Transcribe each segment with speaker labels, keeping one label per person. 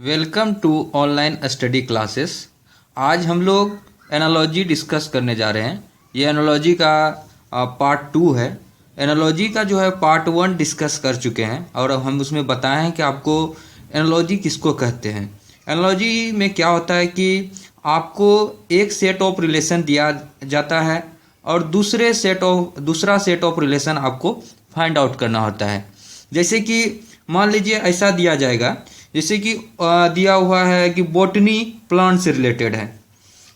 Speaker 1: Welcome to online study classes. आज हम लोग एनालॉजी डिस्कस करने जा रहे हैं। ये एनालॉजी का पार्ट 2 है। एनालॉजी का जो है पार्ट 1 डिस्कस कर चुके हैं और अब हम उसमें बताए हैं कि आपको एनालॉजी किसको कहते हैं। एनालॉजी में क्या होता है कि आपको एक सेट ऑफ रिलेशन दिया जाता है और दूसरा सेट ऑफ रिलेशन आपको फाइंड आउट करना होता है। जैसे कि मान लीजिए ऐसा दिया जाएगा, जैसे कि दिया हुआ है कि बॉटनी प्लांट से रिलेटेड है,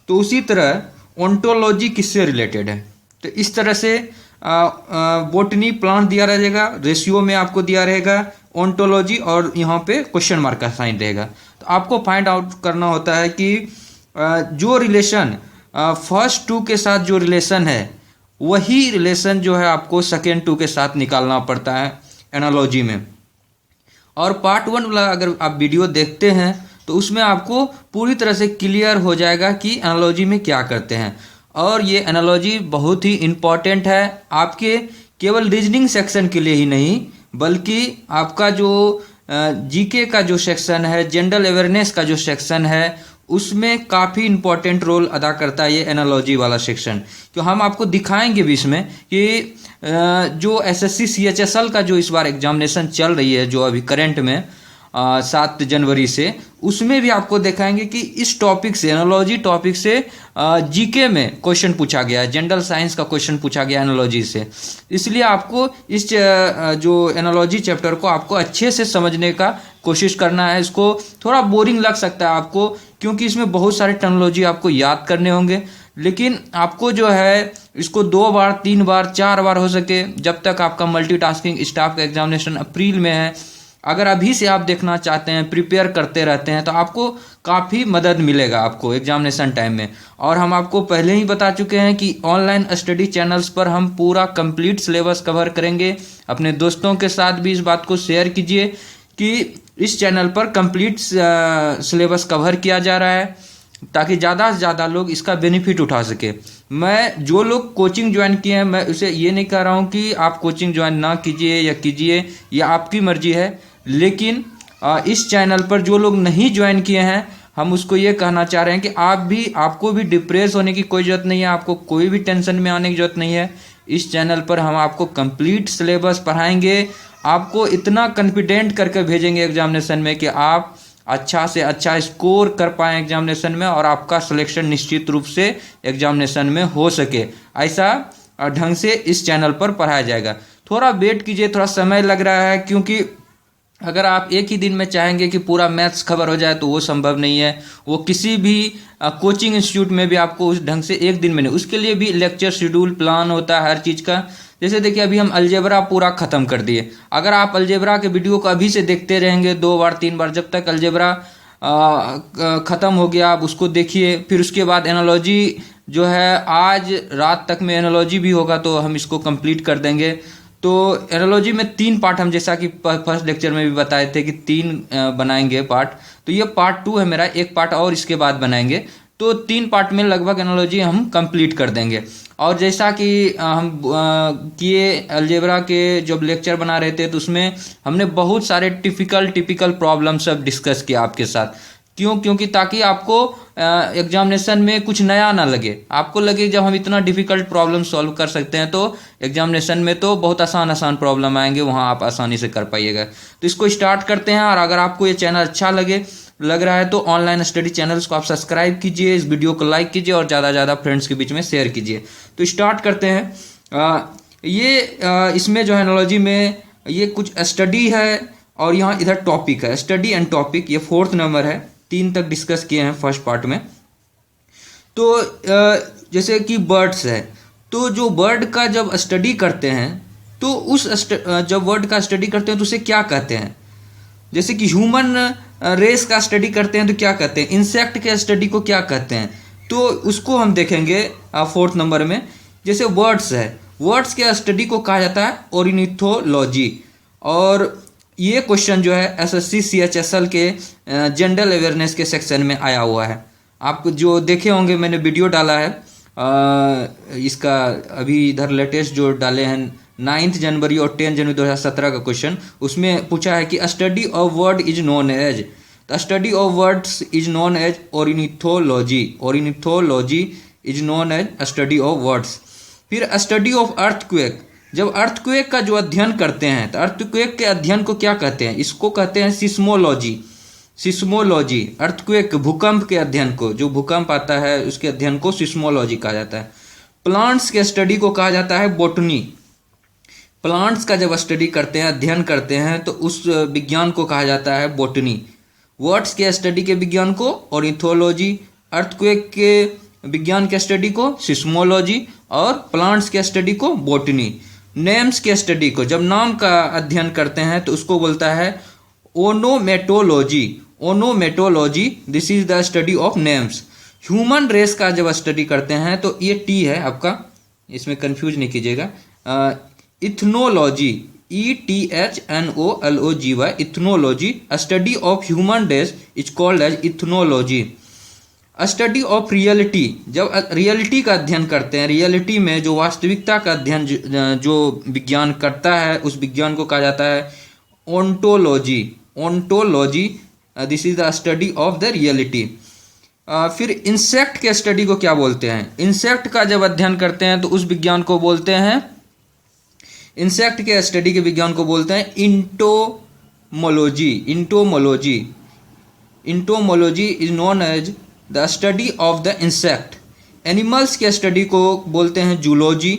Speaker 1: तो उसी तरह ओंटोलॉजी किससे रिलेटेड है। तो इस तरह से बॉटनी प्लांट दिया रहेगा, रेशियो में आपको दिया रहेगा ओंटोलॉजी और यहाँ पे क्वेश्चन मार्क का साइन रहेगा। तो आपको फाइंड आउट करना होता है कि जो रिलेशन फर्स्ट 2 के साथ जो रिलेशन है वही रिलेशन जो है आपको सेकेंड 2 के साथ निकालना पड़ता है एनालॉजी में। और पार्ट 1 वाला अगर आप वीडियो देखते हैं तो उसमें आपको पूरी तरह से क्लियर हो जाएगा कि एनालॉजी में क्या करते हैं। और ये एनालॉजी बहुत ही इम्पॉर्टेंट है आपके केवल रीजनिंग सेक्शन के लिए ही नहीं, बल्कि आपका जो जीके का जो सेक्शन है, जनरल अवेयरनेस का जो सेक्शन है, उसमें काफ़ी इम्पोर्टेंट रोल अदा करता है ये एनालॉजी वाला सेक्शन। तो हम आपको दिखाएंगे भी इसमें कि जो एसएससी सीएचएसएल का जो इस बार एग्जामिनेशन चल रही है, जो अभी करंट में 7 जनवरी से, उसमें भी आपको दिखाएंगे कि इस टॉपिक से, एनालॉजी टॉपिक से जीके में क्वेश्चन पूछा गया है, जनरल साइंस का क्वेश्चन पूछा गया एनालॉजी से। इसलिए आपको इस जो एनालॉजी चैप्टर को आपको अच्छे से समझने का कोशिश करना है। इसको थोड़ा बोरिंग लग सकता है आपको, क्योंकि इसमें बहुत सारे टर्मिनोलॉजी आपको याद करने होंगे, लेकिन आपको जो है इसको 2 बार 3 बार 4 बार हो सके, जब तक आपका मल्टीटास्किंग स्टाफ का एग्जामिनेशन अप्रैल में है, अगर अभी से आप देखना चाहते हैं, प्रिपेयर करते रहते हैं, तो आपको काफ़ी मदद मिलेगा आपको एग्जामिनेशन टाइम में। और हम आपको पहले ही बता चुके हैं कि ऑनलाइन स्टडी चैनल्स पर हम पूरा कंप्लीट सिलेबस कवर करेंगे। अपने दोस्तों के साथ भी इस बात को शेयर कीजिए कि इस चैनल पर कंप्लीट सिलेबस कवर किया जा रहा है, ताकि ज़्यादा से ज़्यादा लोग इसका बेनिफिट उठा सके। मैं जो लोग कोचिंग ज्वाइन किए हैं, मैं उसे ये नहीं कह रहा हूँ कि आप कोचिंग ज्वाइन ना कीजिए या कीजिए, यह आपकी मर्जी है, लेकिन इस चैनल पर जो लोग नहीं ज्वाइन किए हैं, हम उसको ये कहना चाह रहे हैं कि आपको भी डिप्रेस होने की कोई ज़रूरत नहीं है, आपको कोई भी टेंशन में आने की ज़रूरत नहीं है। इस चैनल पर हम आपको कंप्लीट सिलेबस पढ़ाएंगे, आपको इतना कॉन्फिडेंट करके भेजेंगे एग्जामिनेशन में कि आप अच्छा से अच्छा स्कोर कर पाएँ एग्जामिनेशन में और आपका सिलेक्शन निश्चित रूप से एग्जामिनेशन में हो सके। ऐसा ढंग से इस चैनल पर पढ़ाया जाएगा। थोड़ा वेट कीजिए, थोड़ा समय लग रहा है, क्योंकि अगर आप एक ही दिन में चाहेंगे कि पूरा मैथ्स कवर हो जाए तो वो संभव नहीं है। वो किसी भी कोचिंग इंस्टीट्यूट में भी आपको उस ढंग से एक दिन में नहीं, उसके लिए भी लेक्चर शेड्यूल प्लान होता है हर चीज़ का। जैसे देखिए, अभी हम अलजेब्रा पूरा ख़त्म कर दिए। अगर आप अलजेब्रा के वीडियो को अभी से देखते रहेंगे 2 बार 3 बार, जब तक अलजेब्रा ख़त्म हो गया आप उसको देखिए। फिर उसके बाद एनालॉजी जो है, आज रात तक में एनालॉजी भी होगा तो हम इसको कंप्लीट कर देंगे। तो एनालॉजी में 3 पार्ट, हम जैसा कि फर्स्ट लेक्चर में भी बताए थे कि 3 बनाएंगे पार्ट, तो ये पार्ट 2 है मेरा। एक पार्ट और इसके बाद बनाएंगे, तो 3 पार्ट में लगभग एनालॉजी हम कंप्लीट कर देंगे। और जैसा कि हम किए अलजेब्रा के जब लेक्चर बना रहे थे, तो उसमें हमने बहुत सारे टिपिकल प्रॉब्लम सब डिस्कस किया आपके साथ। क्योंकि ताकि आपको एग्जामिनेशन में कुछ नया ना लगे, आपको लगे जब हम इतना डिफिकल्ट प्रॉब्लम सॉल्व कर सकते हैं, तो एग्जामिनेशन में तो बहुत आसान प्रॉब्लम आएंगे, वहाँ आप आसानी से कर पाइएगा। तो इसको स्टार्ट करते हैं। और अगर आपको ये चैनल अच्छा लग रहा है तो ऑनलाइन स्टडी चैनल्स को आप सब्सक्राइब कीजिए, इस वीडियो को लाइक कीजिए और ज़्यादा से ज़्यादा फ्रेंड्स के बीच में शेयर कीजिए। तो स्टार्ट करते हैं। इसमें जो है एनालॉजी में ये कुछ स्टडी है और यहाँ इधर टॉपिक है, स्टडी एंड टॉपिक। ये 4th नंबर है, 3 तक डिस्कस किए हैं फर्स्ट पार्ट में। तो जैसे कि बर्ड्स है, तो जो बर्ड का जब स्टडी करते हैं तो जब बर्ड का स्टडी करते हैं तो उसे क्या कहते हैं। जैसे कि ह्यूमन रेस का स्टडी करते हैं तो क्या कहते हैं, इंसेक्ट के स्टडी को क्या कहते हैं, तो उसको हम देखेंगे 4th नंबर में। जैसे वर्ड्स है, वर्ड्स के स्टडी को कहा जाता है ऑर्निथोलॉजी। और ये क्वेश्चन जो है एसएससी सीएचएसएल के जनरल अवेयरनेस के सेक्शन में आया हुआ है। आप जो देखे होंगे, मैंने वीडियो डाला है इसका, अभी इधर लेटेस्ट जो डाले हैं 9 जनवरी और 10 जनवरी 2017 का क्वेश्चन। उसमें पूछा है कि study of word is known as, the study of words is known as ornithology. Ornithology is known as study of words. फिर स्टडी ऑफ अर्थक्वेक, जब अर्थक्वेक का जो अध्ययन करते हैं तो अर्थक्वेक के अध्ययन को क्या कहते हैं? इसको कहते हैं सिस्मोलॉजी। सिस्मोलॉजी, अर्थक्वेक भूकंप के अध्ययन को, जो भूकंप आता है उसके अध्ययन को सिस्मोलॉजी कहा जाता है। प्लांट्स के स्टडी को कहा जाता है बॉटनी। प्लांट्स का जब स्टडी करते हैं, अध्ययन करते हैं, तो उस विज्ञान को कहा जाता है बॉटनी। वर्ड्स के स्टडी के विज्ञान को ऑर्निथोलॉजी, अर्थक्वेक के विज्ञान के स्टडी को सिस्मोलॉजी और प्लांट्स के स्टडी को बॉटनी। नेम्स के स्टडी को, जब नाम का अध्ययन करते हैं तो उसको बोलता है onomatology. Onomatology, this is the study of names. Human race का जब स्टडी करते हैं तो ये टी है आपका, इसमें कंफ्यूज नहीं कीजिएगा। Ethnology, ETHNOLOGY, ethnology, study of human race is called as ethnology. Study of reality, जब रियलिटी का अध्ययन करते हैं, रियलिटी में जो वास्तविकता का अध्ययन जो विज्ञान करता है, उस विज्ञान को कहा जाता है ontology. Ontology, this is the study of the reality. फिर इंसेक्ट के स्टडी को क्या बोलते हैं? इंसेक्ट का जब अध्ययन करते हैं तो उस विज्ञान को बोलते हैं, इंसेक्ट के स्टडी के विज्ञान को बोलते हैं entomology. Entomology, entomology is known as the study of the insect. Animals के स्टडी को बोलते हैं जूलॉजी।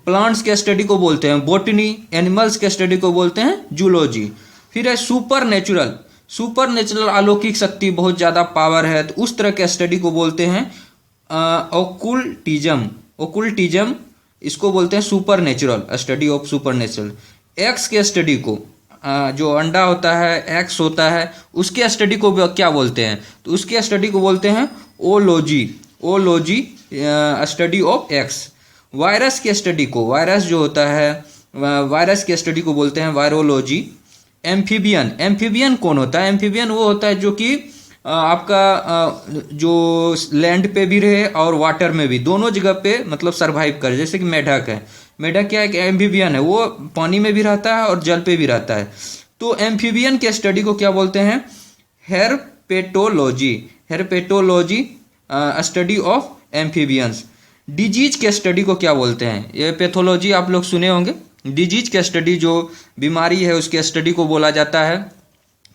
Speaker 1: प्लांट्स के स्टडी को बोलते हैं बॉटनी। एनिमल्स के स्टडी को बोलते हैं जूलॉजी। फिर है सुपर नेचुरल। सुपर नेचुरल, अलौकिक शक्ति, बहुत ज़्यादा पावर है, तो उस तरह के स्टडी को बोलते हैं ओकुल्टिज्म। ओकुल्टिज्म, इसको बोलते हैं super natural, study of super natural. X के स्टडी को, जो अंडा होता है, एक्स होता है, उसके स्टडी को क्या बोलते हैं? तो उसके स्टडी को बोलते हैं ology. Ology, study of x. Virus के स्टडी को, वायरस जो होता है, वायरस के स्टडी को बोलते हैं वायरोलॉजी। एम्फीबियन, एम्फीबियन कौन होता है? एम्फीबियन वो होता है जो कि आपका जो लैंड पे भी रहे और वाटर में भी, दोनों जगह पे मतलब सरवाइव करे। जैसे कि मेढक है, मेढक क्या है कि एम्फीबियन है, वो पानी में भी रहता है और जल पे भी रहता है। तो एम्फीबियन के स्टडी को क्या बोलते हैं? हेरपेटोलॉजी। हेरपेटोलॉजी, स्टडी ऑफ एम्फीबियंस। डिजीज के स्टडी को क्या बोलते हैं? ये पैथोलॉजी आप लोग सुने होंगे। डिजीज के स्टडी, जो बीमारी है उसके स्टडी को बोला जाता है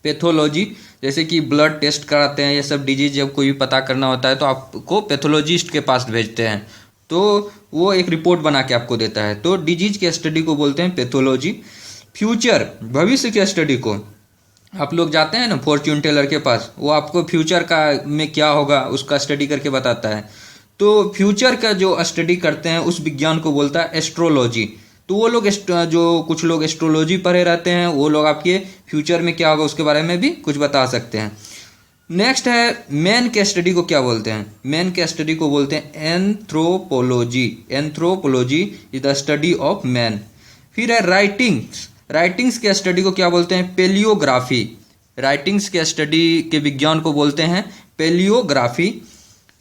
Speaker 1: पैथोलॉजी। जैसे कि ब्लड टेस्ट कराते हैं, ये सब डिजीज जब कोई भी पता करना होता है तो आपको पैथोलॉजिस्ट के पास भेजते हैं, तो वो एक रिपोर्ट बना के आपको देता है। तो डिजीज के स्टडी को बोलते हैं पैथोलॉजी। फ्यूचर, भविष्य के स्टडी को, आप लोग जाते हैं ना फॉर्च्यून टेलर के पास, वो आपको फ्यूचर का में क्या होगा उसका स्टडी करके बताता है। तो फ्यूचर का जो स्टडी करते हैं उस विज्ञान को बोलता है एस्ट्रोलॉजी। तो वो लोग जो कुछ लोग एस्ट्रोलॉजी पढ़े रहते हैं, वो लोग आपके फ्यूचर में क्या होगा उसके बारे में भी कुछ बता सकते हैं। नेक्स्ट है मैन के स्टडी को क्या बोलते हैं? मैन के स्टडी को बोलते हैं anthropology. Anthropology is the study of man. फिर है राइटिंग्स। राइटिंग्स के स्टडी को क्या बोलते हैं? पेलियोग्राफी। राइटिंग्स के स्टडी के विज्ञान को बोलते हैं पेलियोग्राफी।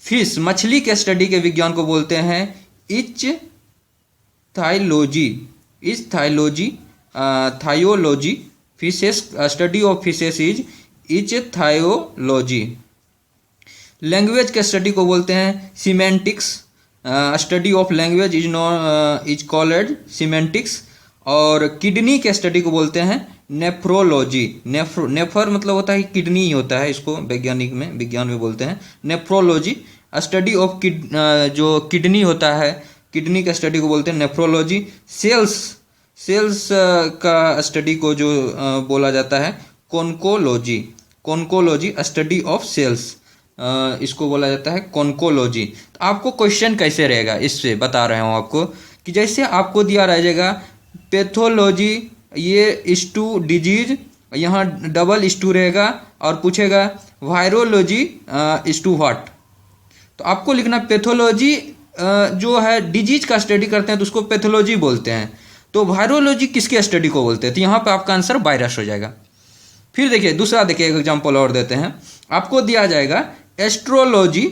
Speaker 1: फिश, मछली के स्टडी के विज्ञान को बोलते हैं इच्थाइलॉजी। इच्थाइलॉजी, थायोलॉजी। Fishes, study of fishes is ichthyology. Language के स्टडी को बोलते हैं semantics. Study of language is called semantics. और किडनी के स्टडी को बोलते हैं नेफ्रोलॉजी। नेफर मतलब होता है किडनी ही होता है, इसको वैज्ञानिक में, विज्ञान में बोलते हैं नेफ्रोलॉजी। स्टडी ऑफ जो किडनी होता है, किडनी का स्टडी को बोलते हैं नेफ्रोलॉजी। सेल्स का स्टडी को जो बोला जाता है conchology. Conchology, study of shells, इसको बोला जाता है कॉन्कोलॉजी। तो आपको क्वेश्चन कैसे रहेगा, इससे बता रहे हूँ आपको कि जैसे आपको दिया रहेगा पैथोलॉजी, ये इस्टू डिजीज, यहाँ डबल इस्टू रहेगा और पूछेगा वायरोलॉजी इस्टू व्हाट। तो आपको लिखना पैथोलॉजी जो है डिजीज का स्टडी करते हैं तो उसको पैथोलॉजी बोलते हैं। तो वायरोलॉजी किसके स्टडी को बोलते हैं? तो यहाँ पे आपका आंसर वायरस हो जाएगा। फिर देखिए दूसरा, देखिए एक एग्जाम्पल और देते हैं। आपको दिया जाएगा एस्ट्रोलॉजी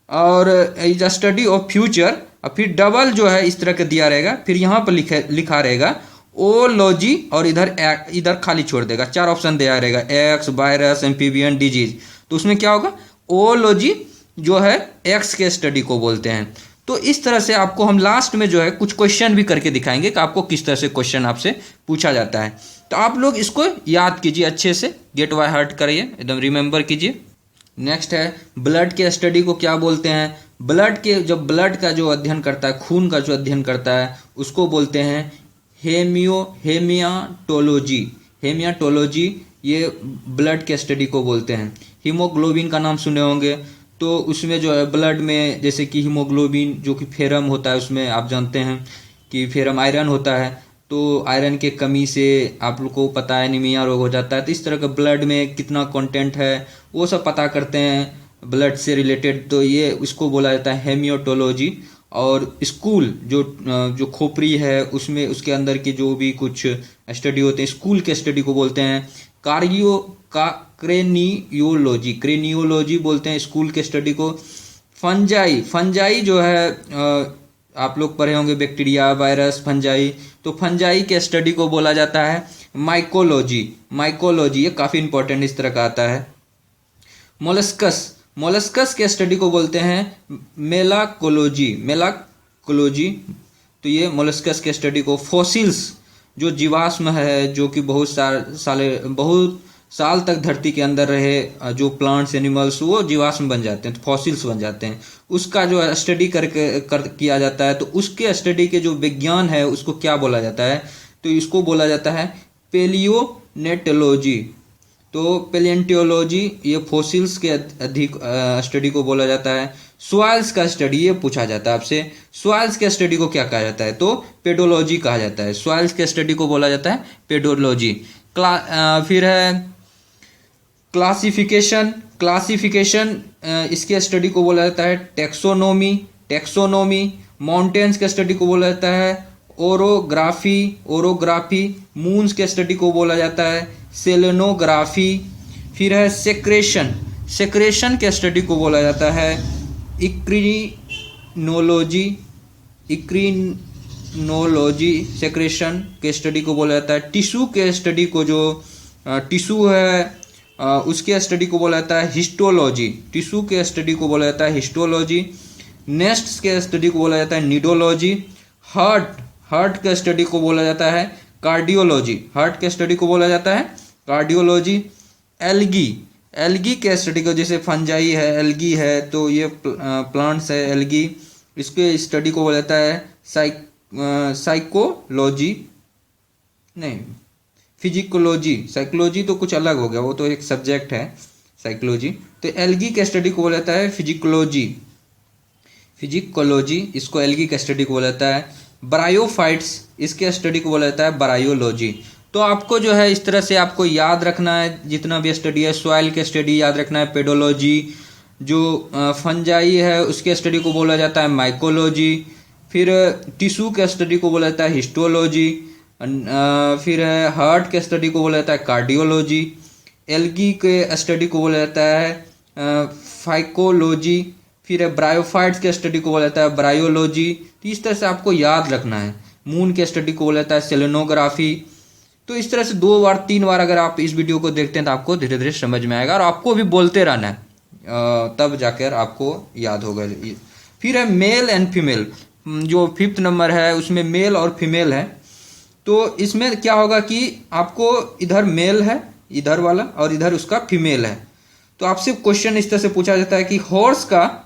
Speaker 1: और इज स्टडी ऑफ फ्यूचर, और फिर डबल जो है इस तरह का दिया रहेगा, फिर यहाँ पर लिखा रहेगा ओलॉजी और इधर खाली छोड़ देगा, 4 ऑप्शन दिया रहेगा, एक्स, वायरस, एम्फीबियन, डिजीज। तो उसमें क्या होगा, ओलॉजी जो है एक्स के स्टडी को बोलते हैं। तो इस तरह से आपको हम लास्ट में जो है कुछ क्वेश्चन भी करके दिखाएंगे कि आपको किस तरह से क्वेश्चन आपसे पूछा जाता है। तो आप लोग इसको याद कीजिए अच्छे से, गेट बाय हार्ट करिए, एकदम रिमेंबर कीजिए। नेक्स्ट है ब्लड के स्टडी को क्या बोलते हैं। ब्लड के, जब ब्लड का जो अध्ययन करता है, खून का जो अध्ययन करता है, उसको बोलते हैं हेमियाटोलॉजी। हेमियाटोलॉजी ये ब्लड के स्टडी को बोलते हैं। हीमोग्लोबिन का नाम सुने होंगे, तो उसमें जो है ब्लड में जैसे कि हीमोग्लोबिन जो कि फेरम होता है, उसमें आप जानते हैं कि फेरम आयरन होता है, तो आयरन के कमी से आप लोग को पता है एनीमिया रोग हो जाता है। तो इस तरह का ब्लड में कितना कंटेंट है वो सब पता करते हैं ब्लड से रिलेटेड, तो ये उसको बोला जाता है हेमियोटोलॉजी। और स्कूल जो खोपड़ी है उसमें उसके अंदर की जो भी कुछ स्टडी होते हैं, स्कूल के स्टडी को बोलते हैं क्रेनियोलॉजी। क्रेनियोलॉजी बोलते हैं स्कूल के स्टडी को। फंजाई, फंजाई जो है आप लोग पढ़े होंगे, बैक्टीरिया, वायरस, फंजाई, तो फंजाई के स्टडी को बोला जाता है माइकोलॉजी। माइकोलॉजी ये काफ़ी इंपॉर्टेंट इस तरह का आता है। मोलस्कस, मोलस्कस के स्टडी को बोलते हैं मेलाकोलॉजी। मेलाकोलॉजी, तो ये मोलस्कस के स्टडी को। फॉसिल्स जो जीवाश्म है, जो कि बहुत साल तक धरती के अंदर रहे, जो प्लांट्स, एनिमल्स, वो जीवाश्म बन जाते हैं, तो फॉसिल्स बन जाते हैं। उसका जो स्टडी किया जाता है, तो उसके स्टडी के जो विज्ञान है उसको क्या बोला जाता है, तो इसको बोला जाता है पेलियोनेटोलॉजी। तो पेलियंटोलॉजी ये फॉसिल्स के अधिक स्टडी को बोला जाता है। सॉइल्स का स्टडी, ये पूछा जाता है आपसे, सॉइल्स के स्टडी को क्या कहा जाता है, तो पेडोलॉजी कहा जाता है। सॉइल्स के स्टडी को बोला जाता है पेडोलॉजी। फिर है क्लासिफिकेशन। क्लासिफिकेशन इसके स्टडी को बोला जाता है टेक्सोनोमी। टेक्सोनोमी। माउंटेन्स के स्टडी को बोला जाता है ओरोग्राफी। ओरोग्राफी। मून्स के स्टडी को बोला जाता है सेलेनोग्राफी। फिर है सेक्रेशन। सेक्रेशन के स्टडी को बोला जाता है इक्रिनोलॉजी। इक्रिनोलॉजी। सेक्रेशन के स्टडी को बोला जाता है। टिश्यू के स्टडी को, जो टिश्यू है उसके स्टडी को बोला जाता है हिस्टोलॉजी। टिश्यू के स्टडी को बोला जाता है हिस्टोलॉजी। नेस्ट्स के स्टडी को बोला जाता है नीडोलॉजी। हार्ट के स्टडी को बोला जाता है कार्डियोलॉजी। हार्ट के स्टडी को बोला जाता है कार्डियोलॉजी। एल्गी के स्टडी को, जैसे फंजाई है, एल्गी है, तो ये प्लांट्स है एल्गी, इसके स्टडी को बोला जाता है साइकोलॉजी, नहीं फिजिकोलॉजी। साइकोलॉजी तो कुछ अलग हो गया, वो तो एक सब्जेक्ट है साइकोलॉजी। तो एल्गी के स्टडी को बोला जाता है फिजिकोलॉजी। फिजिकोलॉजी, इसको एल्गी का स्टडी को बोला जाता है। ब्रायोफाइट्स, इसके स्टडी को बोला जाता है ब्रायोलॉजी। तो आपको जो है इस तरह से आपको याद रखना है जितना भी स्टडी है। सॉइल के स्टडी याद रखना है पेडोलॉजी। जो फंजाई है उसके स्टडी को बोला जाता है माइकोलॉजी। फिर टिश्यू के स्टडी को बोला जाता है हिस्टोलॉजी। फिर है हार्ट के स्टडी को बोला जाता है कार्डियोलॉजी। एल्गी के स्टडी को बोला जाता है फाइकोलॉजी। फिर है ब्रायोफाइट्स के स्टडी को बोला जाता है ब्रायोलॉजी। तो इस तरह से आपको याद रखना है। मून के स्टडी को बोला जाता है सेलेनोग्राफी। तो इस तरह से 2 बार 3 बार अगर आप इस वीडियो को देखते हैं तो आपको धीरे धीरे समझ में आएगा, और आपको भी बोलते रहना है, तब जाकर आपको याद होगा। फिर है मेल एंड फीमेल, जो 5th नंबर है उसमें मेल और फीमेल है। तो इसमें क्या होगा कि आपको इधर मेल है, इधर वाला, और इधर उसका फीमेल है। तो आपसे क्वेश्चन इस तरह से पूछा जाता है कि हॉर्स का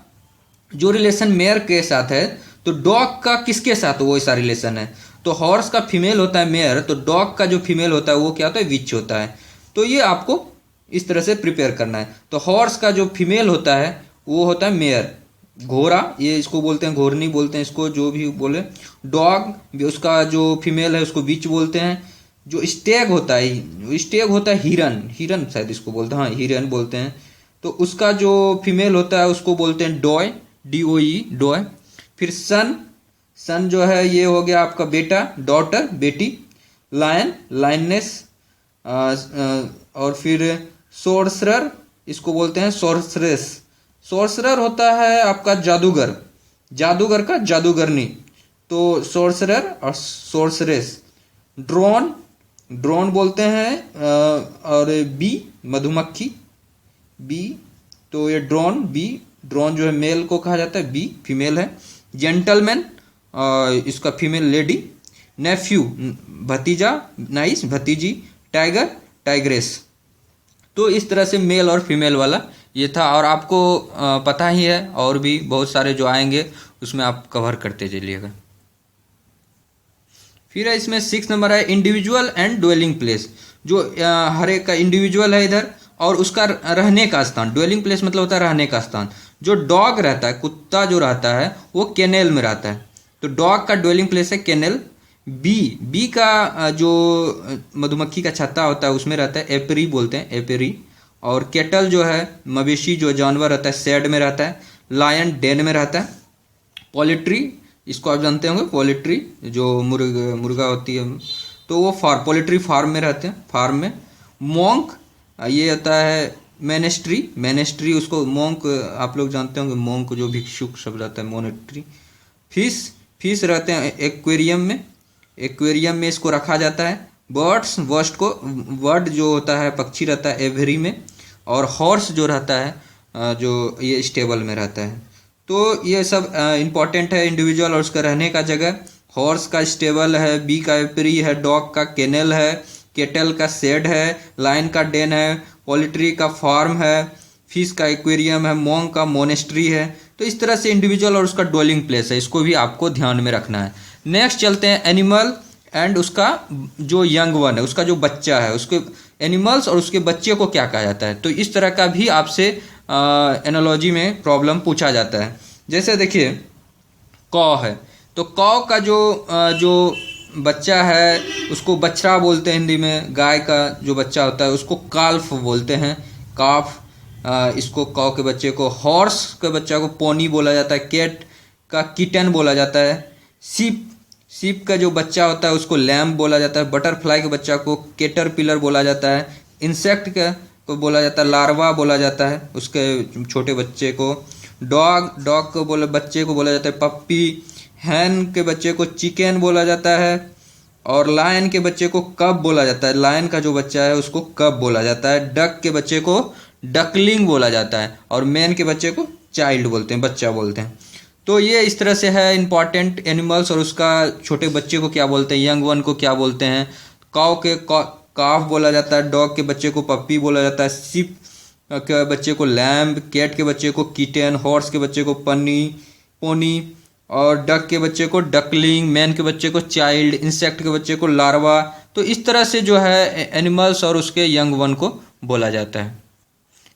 Speaker 1: जो रिलेशन मेयर के साथ है, तो डॉग का किसके साथ वो ऐसा रिलेशन है। तो हॉर्स का फीमेल होता है मेयर, तो डॉग का जो फीमेल होता है वो क्या होता है, विच होता है। तो ये आपको इस तरह से प्रिपेयर करना है। तो हॉर्स का जो फीमेल होता है वो होता है मेयर। घोड़ा, ये इसको बोलते हैं घोरनी बोलते हैं इसको, जो भी बोले। डॉग, उसका जो फीमेल है उसको विच बोलते हैं। जो स्टेग होता है हिरन, हिरन शायद इसको बोलते हैं, हाँ हिरन बोलते हैं। तो उसका जो फीमेल होता है उसको बोलते हैं डॉय, DOE, डॉय। फिर सन जो है ये हो गया आपका बेटा, डॉटर बेटी। Lion, lioness. और फिर सोर्सरर, इसको बोलते हैं सोर्सरेस। सोर्सरर होता है आपका जादूगर, जादूगर का जादूगरनी, तो सोर्सरर और सोर्सरेस। ड्रोन, ड्रोन बोलते हैं और बी मधुमक्खी, बी, तो ये ड्रोन, बी, ड्रोन जो है मेल को कहा जाता है, बी फीमेल है। जेंटलमैन, इसका फीमेल लेडी। नेफ्यू भतीजा, नाइस भतीजी। Tiger tigress. तो इस तरह से मेल और फीमेल वाला ये था, और आपको पता ही है और भी बहुत सारे जो आएंगे उसमें आप कवर करते चलिएगा। फिर है इसमें 6 नंबर है इंडिविजुअल एंड ड्वेलिंग प्लेस। जो हर एक का इंडिविजुअल है इधर, और उसका रहने का स्थान। ड्वेलिंग प्लेस मतलब होता है रहने का स्थान। जो डॉग रहता है, कुत्ता जो रहता है वो केनेल में रहता है, तो डॉग का ड्वेलिंग प्लेस है केनेल। बी, बी का जो मधुमक्खी का छत्ता होता है उसमें रहता है, एपरी बोलते हैं, एपरी। और केटल जो है मवेशी जो जानवर रहता है शेड में रहता है। लायन डेन में रहता है। पोल्ट्री, इसको आप जानते होंगे, पोल्ट्री जो मुर्गा होती है, तो वो पोल्ट्री फार्म में रहते हैं, फार्म में। मोंक, ये होता है मैनेस्ट्री, मैनेस्ट्री उसको मोंक आप लोग जानते होंगे, मोंक जो भिक्षुक सब रहता है, मोनेट्री। फिश, फिश रहते हैं एक्वेरियम में, एक्वेरियम में इसको रखा जाता है। बर्ड्स, बर्ड्स को, बर्ड जो होता है पक्षी रहता है एवरी में। और हॉर्स जो रहता है जो ये स्टेबल में रहता है। तो ये सब इम्पॉर्टेंट है, इंडिविजुअल और उसका रहने का जगह। हॉर्स का स्टेबल है, बी का एपरी है, डॉग का केनल है, केटल का शेड है, लायन का डेन है, पोल्ट्री का फार्म है, फिश का एक्वेरियम है, मोंग का मोनेस्ट्री है। तो इस तरह से इंडिविजुअल और उसका ड्वेलिंग प्लेस है, इसको भी आपको ध्यान में रखना है। नेक्स्ट चलते हैं एनिमल एंड उसका जो यंग वन है, उसका जो बच्चा है, उसके एनिमल्स और उसके बच्चे को क्या कहा जाता है। तो इस तरह का भी आपसे एनालॉजी में प्रॉब्लम पूछा जाता है। जैसे देखिए कौ है, तो कौ का जो बच्चा है उसको बछड़ा बोलते हैं हिंदी में। गाय का जो बच्चा होता है उसको काल्फ बोलते हैं, काफ। इसको कौ के बच्चे को। हॉर्स के बच्चा को पोनी बोला जाता है। कैट का किटन बोला जाता है। सीप, सीप का जो बच्चा होता है उसको लैम्ब बोला जाता है। बटरफ्लाई के बच्चा को कैटरपिलर बोला जाता है। इंसेक्ट को बोला जाता है लार्वा बोला जाता है, उसके छोटे बच्चे को। डॉग, डॉग को बच्चे को बोला जाता है पप्पी। हैन के बच्चे को चिकन बोला जाता है। और लायन के बच्चे को कब बोला जाता है, लायन का जो बच्चा है उसको कब बोला जाता है। डक के बच्चे को डकलिंग बोला जाता है। और मैन के बच्चे को चाइल्ड बोलते हैं, बच्चा बोलते हैं। तो ये इस तरह से है इंपॉर्टेंट एनिमल्स और उसका छोटे बच्चे को क्या बोलते हैं, यंग वन को क्या बोलते हैं। काऊ के काफ बोला जाता है, डॉग के बच्चे को पप्पी बोला जाता है, सिप के बच्चे को लैम्ब, कैट के बच्चे को किटन, हॉर्स के बच्चे को पोनी, और डक के बच्चे को डकलिंग, मैन के बच्चे को चाइल्ड, इंसेक्ट के बच्चे को लार्वा। तो इस तरह से जो है एनिमल्स और उसके यंग वन को बोला जाता है।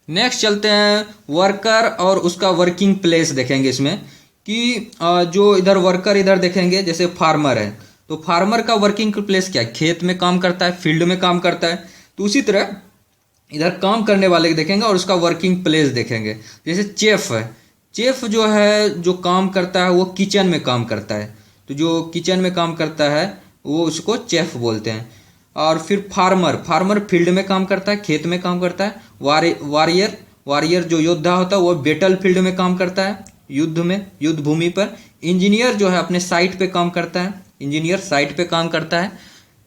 Speaker 1: नेक्स्ट चलते हैं वर्कर और उसका वर्किंग प्लेस देखेंगे इसमें कि जो इधर वर्कर इधर देखेंगे, जैसे फार्मर है तो फार्मर का वर्किंग प्लेस क्या है, खेत में काम करता है, फील्ड में काम करता है। तो उसी तरह इधर काम करने वाले देखेंगे और उसका वर्किंग प्लेस देखेंगे। जैसे चेफ है, चेफ जो है जो काम करता है वो किचन में काम करता है, तो जो किचन में काम करता है वो उसको चेफ बोलते हैं। और फिर फार्मर, फार्मर फील्ड में काम करता है, खेत में काम करता है। वारियर, वारियर जो योद्धा होता है वो बैटल फील्ड में काम करता है, युद्ध में, युद्ध भूमि पर। इंजीनियर जो है अपने साइट पे काम करता है, इंजीनियर साइट पे काम करता है।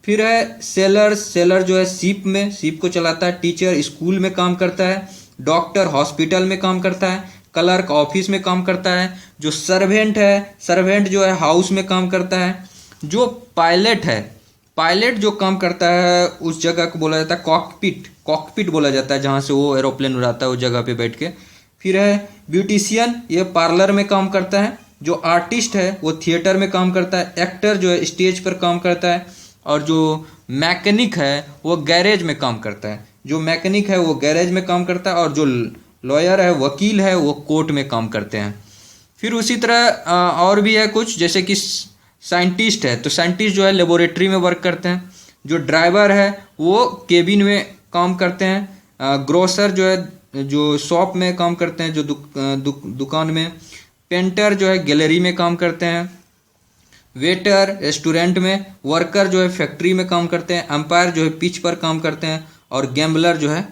Speaker 1: फिर है सेलर, सेलर जो है शिप में, शिप को चलाता है। टीचर स्कूल में काम करता है। डॉक्टर हॉस्पिटल में काम करता है। क्लर्क ऑफिस में काम करता है। जो सर्वेंट है, सर्वेंट जो है हाउस में काम करता है। जो पायलट है, पायलट जो काम करता है उस जगह को बोला जाता है कॉकपिट, कॉकपिट बोला जाता है जहाँ से वो एरोप्लेन उड़ाता है उस जगह पे बैठ के। फिर है ब्यूटिशियन, ये पार्लर में काम करता है। जो आर्टिस्ट है वो थिएटर में काम करता है। एक्टर जो है स्टेज पर काम करता है। और जो मैकेनिक है वो गैरेज में काम करता है, जो मैकेनिक है वो गैरेज में काम करता है। और जो लॉयर है, वकील है, वो कोर्ट में काम करते हैं। फिर उसी तरह और भी है कुछ, जैसे कि साइंटिस्ट है, तो साइंटिस्ट जो है लेबोरेटरी में वर्क करते हैं। जो ड्राइवर है वो केबिन में काम करते हैं। ग्रोसर जो है जो शॉप में काम करते हैं, जो दुकान में। पेंटर जो है गैलरी में काम करते हैं। वेटर रेस्टोरेंट में। वर्कर जो है फैक्ट्री में काम करते हैं। अंपायर जो है पिच पर काम करते हैं। और गैम्बलर जो है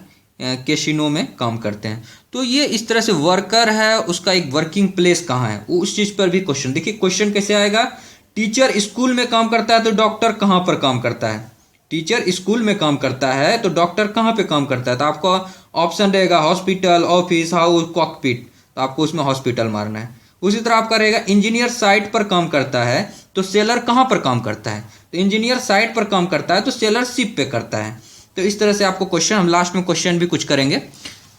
Speaker 1: कैसीनो में काम करते हैं। तो ये इस तरह से वर्कर है, उसका एक वर्किंग प्लेस कहाँ है, वो उस चीज़ पर भी क्वेश्चन। देखिए क्वेश्चन कैसे आएगा, टीचर स्कूल में काम करता है तो डॉक्टर कहाँ पर काम करता है? टीचर स्कूल में काम करता है तो डॉक्टर कहाँ पे काम करता है? तो आपको ऑप्शन रहेगा हॉस्पिटल, ऑफिस, हाउस, कॉकपिट, तो आपको उसमें हॉस्पिटल मारना है। उसी तरह आपका रहेगा इंजीनियर साइट पर काम करता है तो सेलर कहाँ पर काम करता है? तो इंजीनियर साइट पर काम करता है तो सेलर शिप पे करता है। तो इस तरह से आपको क्वेश्चन, हम लास्ट में क्वेश्चन भी कुछ करेंगे।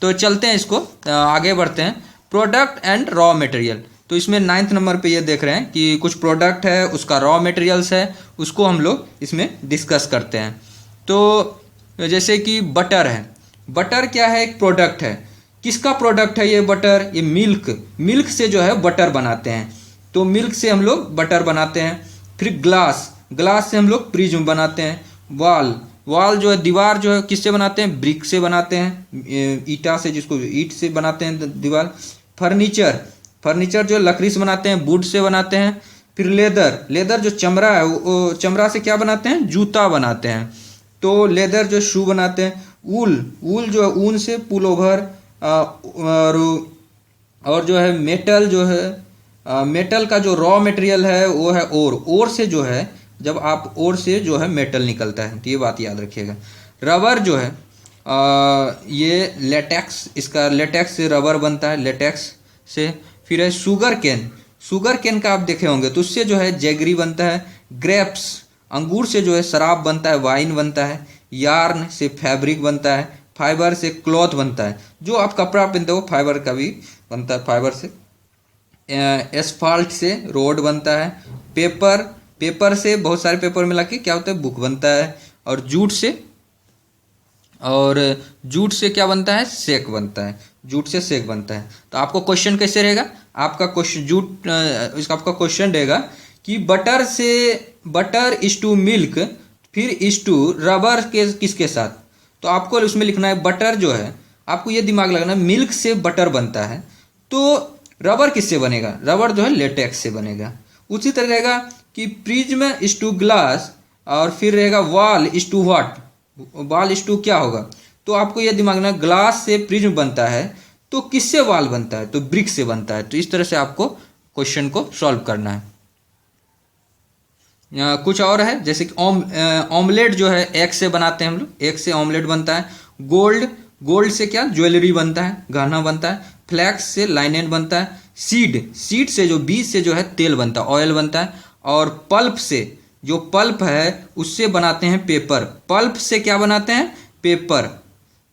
Speaker 1: तो चलते हैं, इसको आगे बढ़ते हैं। प्रोडक्ट एंड रॉ मटेरियल, तो इसमें 9th नंबर पे ये देख रहे हैं कि कुछ प्रोडक्ट है, उसका रॉ मटेरियल्स है, उसको हम लोग इसमें डिस्कस करते हैं। तो जैसे कि बटर है, बटर क्या है? एक प्रोडक्ट है। किसका प्रोडक्ट है ये बटर? ये मिल्क से जो है बटर बनाते हैं, तो मिल्क से हम लोग बटर बनाते हैं। फिर ग्लास से हम लोग प्रिज्म बनाते हैं। वाल जो है, दीवार जो है, किससे बनाते हैं? ब्रिक से बनाते हैं, ईटा से, जिसको ईट से बनाते हैं दीवार। फर्नीचर जो लकड़ी से बनाते हैं, वुड से बनाते हैं। फिर लेदर जो चमड़ा है, वो चमड़ा से क्या बनाते हैं? जूता बनाते हैं, तो लेदर जो शू बनाते हैं। ऊल जो है, ऊन से पुल ओवर। और जो है मेटल, जो है मेटल का जो रॉ मटेरियल है वो है ओर से जो है, जब आप ओर से जो है मेटल निकलता है, तो ये बात याद रखिएगा। रबर जो है ये लेटेक्स, इसका लेटेक्स से रबर बनता है, लेटेक्स से। फिर है शुगर केन का आप देखे होंगे, तो उससे जो है जैगरी बनता है। ग्रेप्स, अंगूर से जो है शराब बनता है, वाइन बनता है। यार्न से फैब्रिक बनता है। फाइबर से क्लॉथ बनता है, जो आप कपड़ा पहनते हो फाइबर का भी बनता है, फाइबर से। एसफाल्ट से रोड बनता है। पेपर से बहुत सारे पेपर मिला के क्या होता है? बुक बनता है। और जूट से क्या बनता है? शेक बनता है। जूट से शेक बनता है। तो आपको क्वेश्चन कैसे रहेगा? आपका क्वेश्चन इसका आपका क्वेश्चन रहेगा कि बटर इज टू मिल्क, फिर इज टू रबर के किसके साथ? तो आपको उसमें लिखना है बटर जो है, आपको ये दिमाग लगाना है, मिल्क से बटर बनता है तो रबर किससे बनेगा? रबर जो है लेटेक्स से बनेगा। उसी तरह रहेगा कि प्रिज्म इज टू ग्लास, और फिर रहेगा wall is to what? Wall is to क्या होगा? तो आपको यह दिमाग में, ग्लास से प्रिज्म बनता है तो किससे वॉल बनता है? तो ब्रिक से बनता है। तो इस तरह से आपको क्वेश्चन को सॉल्व करना है। कुछ और है, जैसे कि ऑमलेट जो है एग से बनाते हैं हम लोग, एग से ऑमलेट बनता है। गोल्ड से क्या? ज्वेलरी बनता है, गहना बनता है। फ्लैक्स से लाइनेन बनता है। सीड से, जो बीज से जो है तेल बनता है, ऑयल बनता है। और पल्प से, जो पल्प है उससे बनाते हैं पेपर। पल्प से क्या बनाते हैं? पेपर।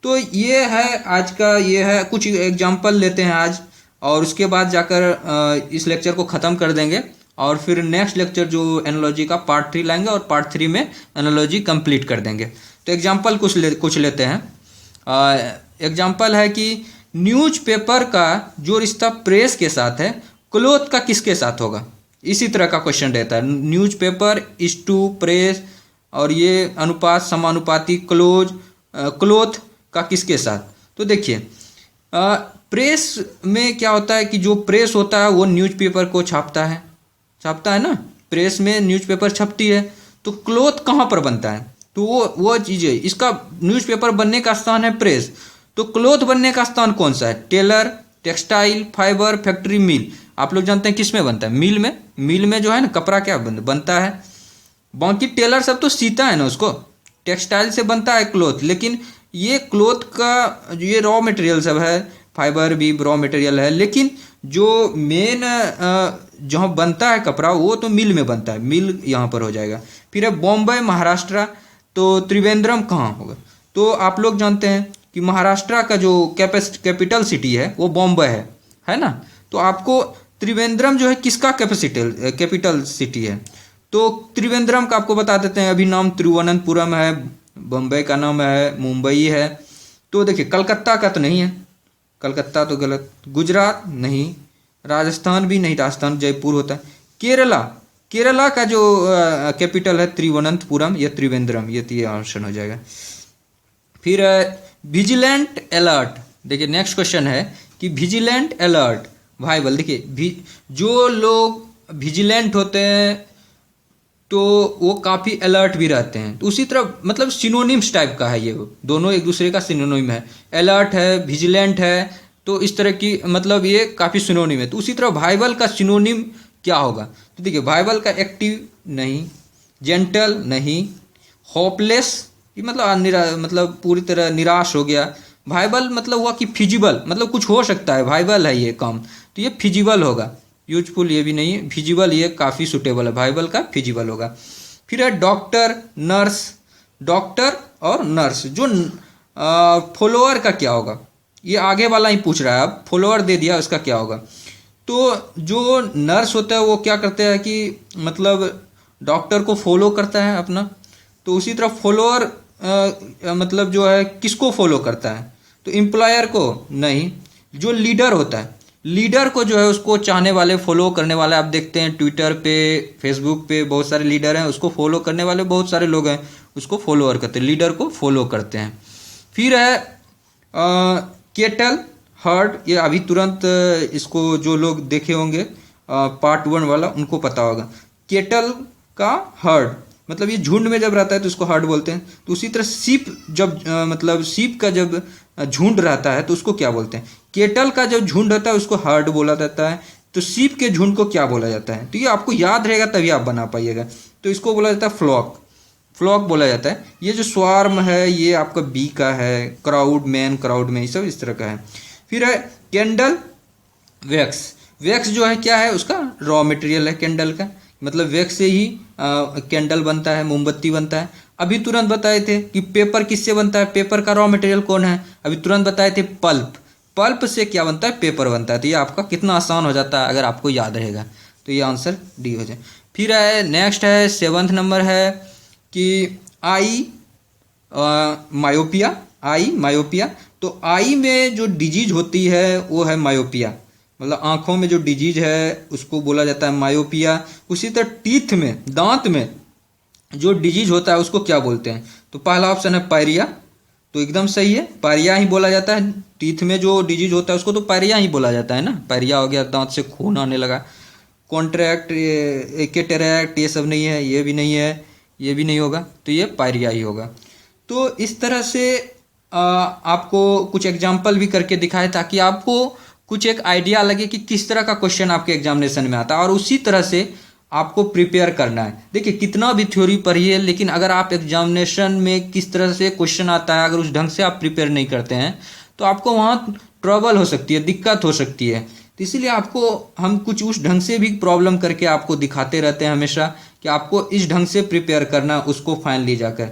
Speaker 1: तो ये है आज का, ये है कुछ एग्जाम्पल लेते हैं आज, और उसके बाद जाकर इस लेक्चर को ख़त्म कर देंगे। और फिर नेक्स्ट लेक्चर जो एनालॉजी का पार्ट 3 लाएंगे, और पार्ट 3 में एनालॉजी कंप्लीट कर देंगे। तो एग्जाम्पल कुछ लेते हैं। एग्जाम्पल है कि न्यूज़पेपर का जो रिश्ता प्रेस के साथ है, क्लोथ का किसके साथ होगा? इसी तरह का क्वेश्चन रहता है। न्यूज़पेपर इज टू प्रेस, और ये अनुपात समानुपाती क्लोथ का किसके साथ? तो देखिए, प्रेस में क्या होता है कि जो प्रेस होता है वो न्यूज़पेपर को छापता है ना, प्रेस में न्यूज़पेपर छपती है। तो क्लोथ कहाँ पर बनता है? तो वो चीज़ें, इसका न्यूज़पेपर बनने का स्थान है प्रेस, तो क्लोथ बनने का स्थान कौन सा है? टेलर, टेक्सटाइल, फाइबर, फैक्ट्री, मिल। आप लोग जानते हैं किस में बनता है? मिल में जो है ना कपड़ा क्या बनता है। बाकी टेलर सब तो सीता है ना उसको। टेक्सटाइल से बनता है क्लोथ, लेकिन ये क्लोथ का ये रॉ मटेरियल सब है, फाइबर भी रॉ मटेरियल है, लेकिन जो मेन जहाँ बनता है कपड़ा वो तो मिल में बनता है, मिल यहाँ पर हो जाएगा। फिर है बॉम्बे, महाराष्ट्र, तो त्रिवेंद्रम कहाँ होगा? तो आप लोग जानते हैं कि महाराष्ट्र का जो कैपिटल सिटी है वो बॉम्बे है ना। तो आपको त्रिवेंद्रम जो है किसका कैपिटल सिटी है? तो त्रिवेंद्रम का आपको बता देते हैं, अभी नाम तिरुवनंतपुरम है, बम्बई का नाम है मुंबई है। तो देखिए, कलकत्ता का तो नहीं है, कलकत्ता तो गलत। गुजरात नहीं, राजस्थान भी नहीं, राजस्थान जयपुर होता है। केरला का जो कैपिटल है तिरुवनंतपुरम या त्रिवेंद्रम, ये ऑप्शन हो जाएगा। फिर विजिलेंट अलर्ट, देखिए नेक्स्ट क्वेश्चन है कि विजिलेंट अलर्ट वाइबल। देखिए, जो लोग विजिलेंट होते हैं तो वो काफ़ी अलर्ट भी रहते हैं। तो उसी तरह मतलब सिनोनिम्स टाइप का है, ये दोनों एक दूसरे का सिनोनिम है। अलर्ट है, विजिलेंट है, तो इस तरह की मतलब ये काफ़ी सिनोनिम है। तो उसी तरह वाइबल का सिनोनिम क्या होगा? तो देखिए वायबल का एक्टिव नहीं, जेंटल नहीं, होपलेस ये मतलब मतलब पूरी तरह निराश हो गया। वायबल मतलब हुआ कि फिजिबल, मतलब कुछ हो सकता है, वायबल है ये काम, तो ये फिजिबल होगा। यूजफुल ये भी नहीं है, फिजिबल ये काफ़ी सुटेबल है, वायबल का फिजिबल होगा। फिर है डॉक्टर, नर्स। डॉक्टर और नर्स जो फॉलोअर का क्या होगा, ये आगे वाला ही पूछ रहा है, अब फॉलोअर दे दिया उसका क्या होगा। तो जो नर्स होता है वो क्या करता है कि मतलब डॉक्टर को फॉलो करता है अपना, तो उसी तरह फॉलोअर मतलब जो है किसको फॉलो करता है, तो एम्प्लॉयर को नहीं, जो लीडर होता है लीडर को जो है उसको चाहने वाले, फॉलो करने वाले, आप देखते हैं ट्विटर पे, फेसबुक पे बहुत सारे लीडर हैं, उसको फॉलो करने वाले बहुत सारे लोग हैं, उसको फॉलोअर करते हैं, लीडर को फॉलो करते हैं। फिर है केटल, हर्ड, ये अभी तुरंत इसको जो लोग देखे होंगे पार्ट 1 वाला उनको पता होगा। केटल का हर्ड मतलब ये झुंड में जब रहता है तो इसको हर्ड बोलते हैं। तो उसी तरह सीप जब मतलब सीप का जब झुंड रहता है तो उसको क्या बोलते हैं? केटल का जब झुंड रहता है उसको हर्ड बोला जाता है। तो सीप के झुंड को क्या बोला जाता है? तो ये आपको याद रहेगा तभी आप बना पाइएगा। तो इसको बोला जाता है फ्लॉक, फ्लॉक बोला जाता है। ये जो स्वार्म है ये आपका बी का है, क्राउड, मैन, क्राउड में, ये सब इस तरह का है। फिर है कैंडल, वैक्स। वैक्स जो है क्या है, उसका रॉ मटेरियल है कैंडल का, मतलब वैक्स से ही कैंडल बनता है, मोमबत्ती बनता है। अभी तुरंत बताए थे कि पेपर किससे बनता है, पेपर का रॉ मटेरियल कौन है, अभी तुरंत बताए थे पल्प। पल्प से क्या बनता है, पेपर बनता है। तो ये आपका कितना आसान हो जाता है अगर आपको याद रहेगा। तो ये आंसर डी हो जाए। फिर है नेक्स्ट है 7th नंबर है कि आई मायोपिया, आई मायोपिया। तो आई में जो डिजीज होती है वो है मायोपिया, मतलब आंखों में जो डिजीज है उसको बोला जाता है मायोपिया। उसी तरह टीथ में, दांत में जो डिजीज होता है उसको क्या बोलते हैं? तो पहला ऑप्शन है पायरिया, तो एकदम सही है, पायरिया ही बोला जाता है। टीथ में जो डिजीज होता है उसको तो पायरिया ही बोला जाता है ना, पायरिया हो गया, दांत से खून आने लगा। कॉन्ट्रैक्ट, केटेरैक्ट ये सब नहीं है, ये भी नहीं है, ये भी नहीं होगा, तो ये पायरिया ही होगा। तो इस तरह से आपको कुछ एग्जाम्पल भी करके दिखाए ताकि आपको कुछ एक आइडिया लगे कि किस तरह का क्वेश्चन आपके एग्जामिनेशन में आता है, और उसी तरह से आपको प्रिपेयर करना है। देखिए कितना भी थ्योरी पढ़िए, लेकिन अगर आप एग्जामिनेशन में किस तरह से क्वेश्चन आता है अगर उस ढंग से आप प्रिपेयर नहीं करते हैं तो आपको वहाँ ट्रबल हो सकती है, दिक्कत हो सकती है। तो इसीलिए आपको हम कुछ उस ढंग से भी प्रॉब्लम करके आपको दिखाते रहते हैं हमेशा कि आपको इस ढंग से प्रिपेयर करना, उसको फाइनली जाकर।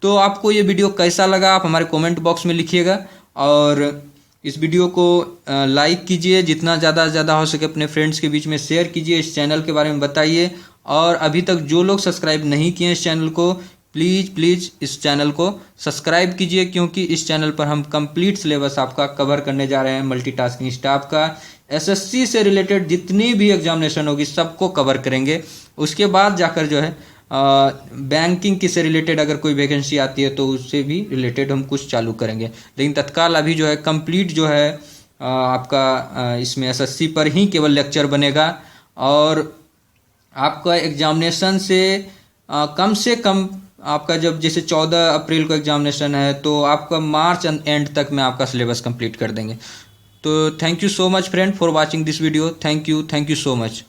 Speaker 1: तो आपको ये वीडियो कैसा लगा आप हमारे कमेंट बॉक्स में लिखिएगा, और इस वीडियो को लाइक कीजिए, जितना ज़्यादा से ज़्यादा हो सके अपने फ्रेंड्स के बीच में शेयर कीजिए, इस चैनल के बारे में बताइए। और अभी तक जो लोग सब्सक्राइब नहीं किए इस चैनल को, प्लीज़ इस चैनल को सब्सक्राइब कीजिए, क्योंकि इस चैनल पर हम कंप्लीट सिलेबस आपका कवर करने जा रहे हैं। मल्टीटास्किंग स्टाफ का एसएससी से रिलेटेड जितनी भी एग्जामिनेशन होगी सबको कवर करेंगे। उसके बाद जाकर जो है बैंकिंग की से रिलेटेड अगर कोई वैकेंसी आती है तो उससे भी रिलेटेड हम कुछ चालू करेंगे। लेकिन तत्काल अभी जो है कंप्लीट जो है आपका इसमें एसएससी पर ही केवल लेक्चर बनेगा, और आपका एग्जामिनेशन से कम से कम आपका जब जैसे 14 अप्रैल को एग्जामिनेशन है तो आपका मार्च एंड तक में आपका सिलेबस कंप्लीट कर देंगे। तो thank you so much friend for watching this video. Thank you so much.